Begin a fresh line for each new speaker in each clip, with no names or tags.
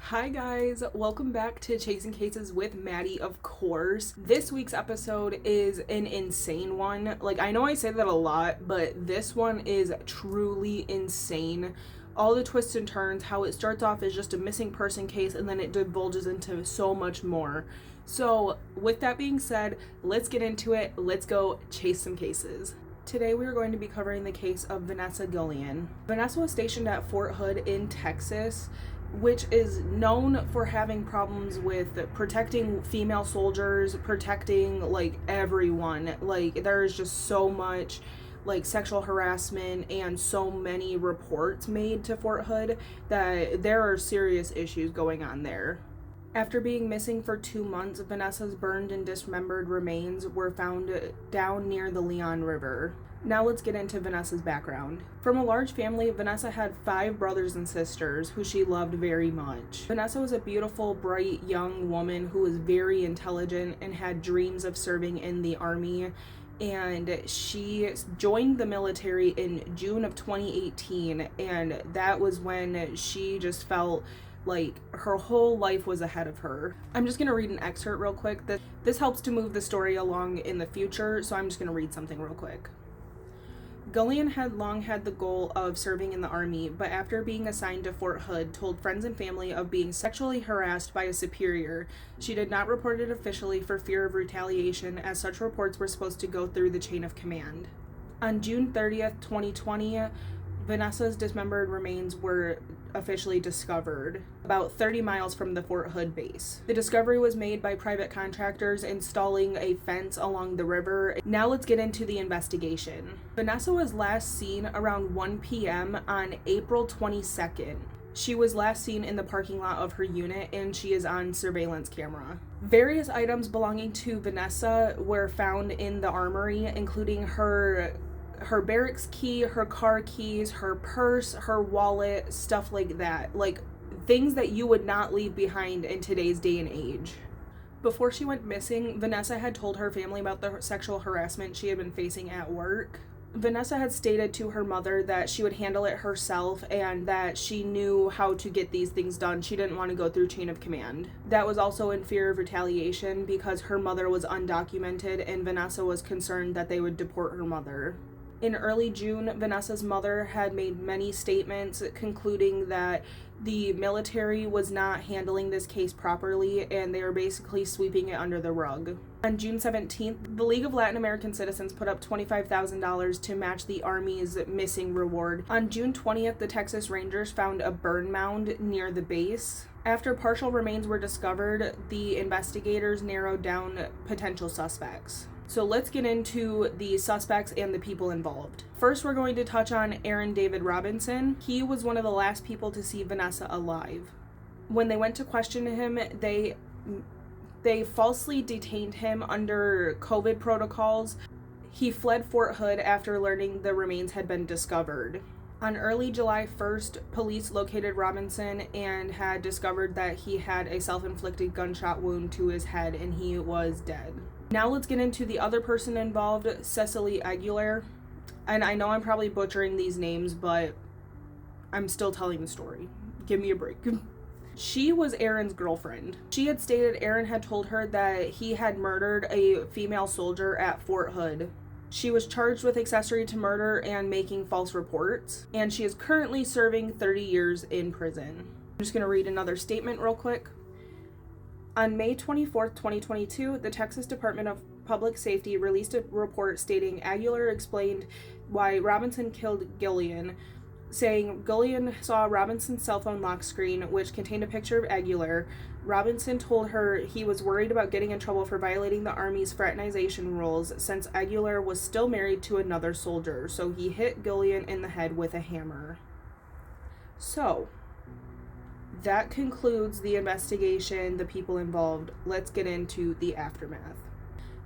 Hi guys, welcome back to Chasing Cases with Maddie, of course. This week's episode is an insane one. I know I say that a lot, but this one is truly insane. All the twists and turns, how it starts off as just a missing person case and then it divulges into so much more. So with that being said, let's get into it. Let's go chase some cases. Today we are going to be covering the case of Vanessa Guillén. Vanessa was stationed at Fort Hood in Texas, which is known for having problems with protecting female soldiers, protecting everyone. There's just so much sexual harassment and so many reports made to Fort Hood that there are serious issues going on there. After being missing for 2 months, Vanessa's burned and dismembered remains were found down near the Leon River. Now let's get into Vanessa's background. From a large family, Vanessa had 5 brothers and sisters who she loved very much. Vanessa was a beautiful, bright, young woman who was very intelligent and had dreams of serving in the army. And she joined the military in June of 2018, and that was when she just felt like her whole life was ahead of her. I'm just going to read an excerpt real quick. This helps to move the story along in the future, so I'm just going to read something real quick. Guillén had long had the goal of serving in the army, but after being assigned to Fort Hood, told friends and family of being sexually harassed by a superior. She did not report it officially for fear of retaliation, as such reports were supposed to go through the chain of command. On June 30th, 2020, Vanessa's dismembered remains were officially discovered about 30 miles from the Fort Hood base. The discovery was made by private contractors installing a fence along the river. Now let's get into the investigation. Vanessa was last seen around 1 p.m. on April 22nd. She was last seen in the parking lot of her unit, and she is on surveillance camera. Various items belonging to Vanessa were found in the armory, including her barracks key, her car keys, her purse, her wallet, stuff like that. Things that you would not leave behind in today's day and age. Before she went missing, Vanessa had told her family about the sexual harassment she had been facing at work. Vanessa had stated to her mother that she would handle it herself and that she knew how to get these things done. She didn't want to go through chain of command. That was also in fear of retaliation because her mother was undocumented and Vanessa was concerned that they would deport her mother. In early June, Vanessa's mother had made many statements concluding that the military was not handling this case properly and they were basically sweeping it under the rug. On June 17th, the League of Latin American Citizens put up $25,000 to match the Army's missing reward. On June 20th, the Texas Rangers found a burn mound near the base. After partial remains were discovered, the investigators narrowed down potential suspects. So let's get into the suspects and the people involved. First, we're going to touch on Aaron David Robinson. He was one of the last people to see Vanessa alive. When they went to question him, they falsely detained him under COVID protocols. He fled Fort Hood after learning the remains had been discovered. On early July 1st, police located Robinson and had discovered that he had a self-inflicted gunshot wound to his head and he was dead. Now let's get into the other person involved, Cecily Aguilar. And I know I'm probably butchering these names, but I'm still telling the story. Give me a break. She was Aaron's girlfriend. She had stated Aaron had told her that he had murdered a female soldier at Fort Hood. She was charged with accessory to murder and making false reports, and she is currently serving 30 years in prison. I'm just going to read another statement real quick. On May 24, 2022, the Texas Department of Public Safety released a report stating Aguilar explained why Robinson killed Guillén, saying Guillén saw Robinson's cell phone lock screen, which contained a picture of Aguilar. Robinson told her he was worried about getting in trouble for violating the Army's fraternization rules since Aguilar was still married to another soldier, so he hit Guillén in the head with a hammer. So that concludes the investigation, the people involved. Let's get into the aftermath.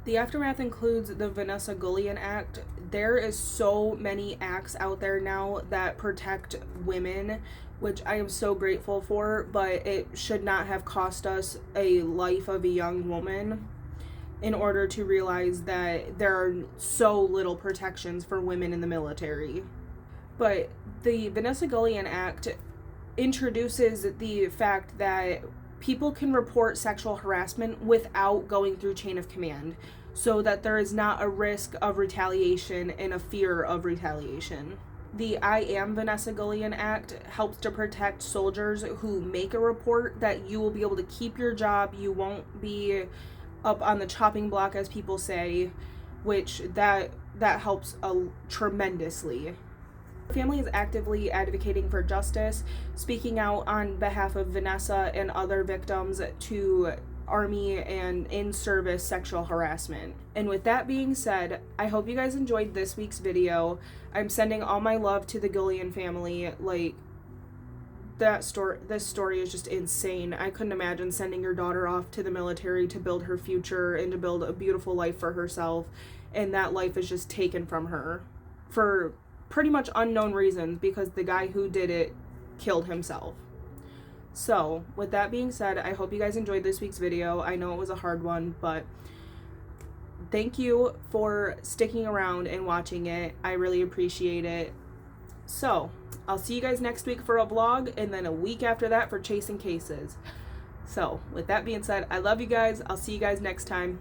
The aftermath includes the Vanessa Guillén Act. There is so many acts out there now that protect women, which I am so grateful for, but it should not have cost us a life of a young woman in order to realize that there are so little protections for women in the military. But the Vanessa Guillén Act introduces the fact that people can report sexual harassment without going through chain of command, so that there is not a risk of retaliation and a fear of retaliation. The I Am Vanessa Guillén Act helps to protect soldiers who make a report, that you will be able to keep your job, you won't be up on the chopping block, as people say, which that helps tremendously. Family is actively advocating for justice, speaking out on behalf of Vanessa and other victims to Army and in-service sexual harassment. And with that being said, I hope you guys enjoyed this week's video. I'm sending all my love to the Guillén family. Like, this story is just insane. I couldn't imagine sending your daughter off to the military to build her future and to build a beautiful life for herself, and that life is just taken from her for pretty much unknown reasons, because the guy who did it killed himself. So, with that being said, I hope you guys enjoyed this week's video. I know it was a hard one, but thank you for sticking around and watching it. I really appreciate it. So, I'll see you guys next week for a vlog, and then a week after that for Chasing Cases. So, with that being said, I love you guys. I'll see you guys next time.